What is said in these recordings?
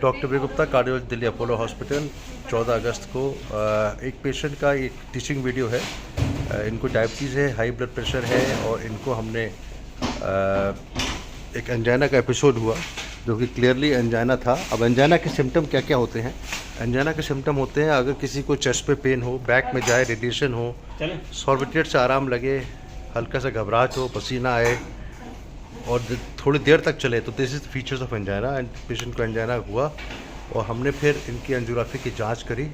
Doctor V Gupta, cardiology, Delhi Apollo hospital. 14 अगस्त को एक patient का एक टीचिंग वीडियो है। इनको डायबिटीज़ है, हाई ब्लड प्रेशर है और इनको हमने एक एंजाइना का एपिसोड हुआ जो कि क्लियरली एंजाइना था। अब एंजाइना के सिम्टम क्या क्या होते हैं? एंजाइना के सिम्टम होते हैं अगर किसी को चेस्ट पे पेन हो, बैक में जाए, रेडिएशन हो, सॉर्बिट्रेट से आराम लगे, हल्का सा घबराहट हो, पसीना आए और थोड़ी देर तक चले, तो this is the features of angina. And patient को एंजाइना हुआ और हमने फिर इनकी एंजियोग्राफी की जांच करी।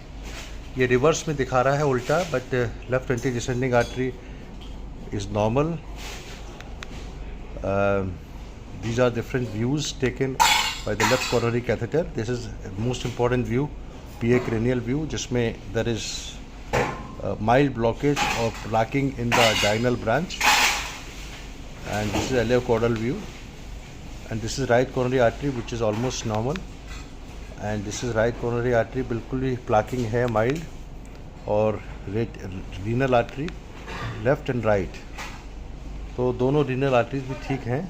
ये रिवर्स में दिखा रहा है उल्टा, but left anti descending artery is normal. These are different views taken by the left coronary catheter. This is most important view, PA cranial view, जिसमें there is mild blockage or plaquing in the diagonal branch, and this is iliacaudal view, and this is right coronary artery which is almost normal, and this is right coronary artery बिल्कुल ही plaquing है mild, और renal artery left and right, तो दोनों renal arteries भी ठीक हैं।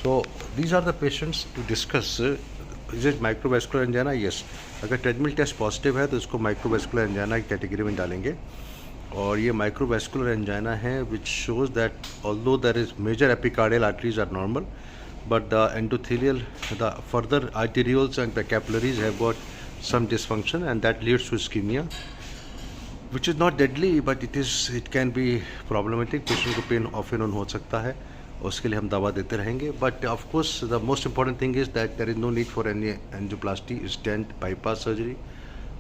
So these are the patients to discuss. Is it microvascular angina? Yes. अगर treadmill test positive है तो इसको माइक्रोवेस्कुलर एंजाइना की कैटेगरी में डालेंगे। और ये माइक्रोवेस्कुलर एंजाइना है which shows that although there is major epicardial arteries are normal, but the endothelial, the further arterioles and the capillaries have got some dysfunction and that leads to ischaemia which is not deadly, but it can be problematic. Patient को pain off and on हो सकता है, उसके लिए हम दवा देते रहेंगे। But of course the most important thing is that there is no need for any angioplasty, stent, bypass surgery,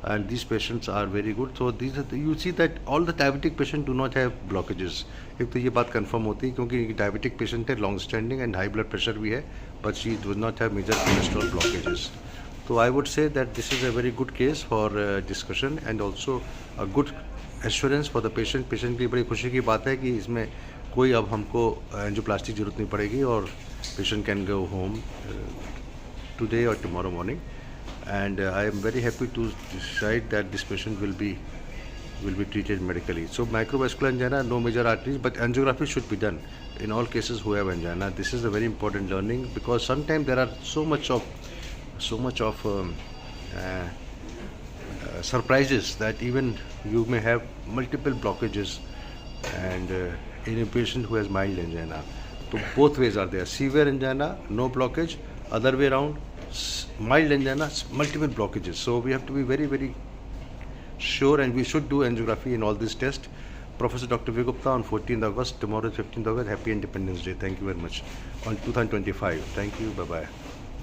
and these patients are very good. So these are you see that all the diabetic patient do not have blockages. एक तो ये बात confirm होती है क्योंकि diabetic patient है, long standing and high blood pressure भी है, but she does not have major cholesterol blockages. तो I would say that this is a very good case for discussion and also a good assurance for the patient. Patient की बड़ी खुशी की बात है कि इसमें कोई अब हमको एंजियोप्लास्टी की जरूरत नहीं पड़ेगी और patient can go home today और tomorrow morning. And I am very happy to decide that this patient will be treated medically. So microvascular angina, no major arteries, but angiography should be done in all cases who have angina. This is a very important learning because sometimes there are so much of surprises that even you may have multiple blockages, and in a patient who has mild angina. So both ways are there: severe angina, no blockage; other way around, mild angina, multiple blockages. So we have to be very, very sure, and we should do angiography in all these tests. Professor Dr. V. Gupta on 14th August, tomorrow is 15th August. Happy Independence Day. Thank you very much. On 2025. Thank you. Bye-bye.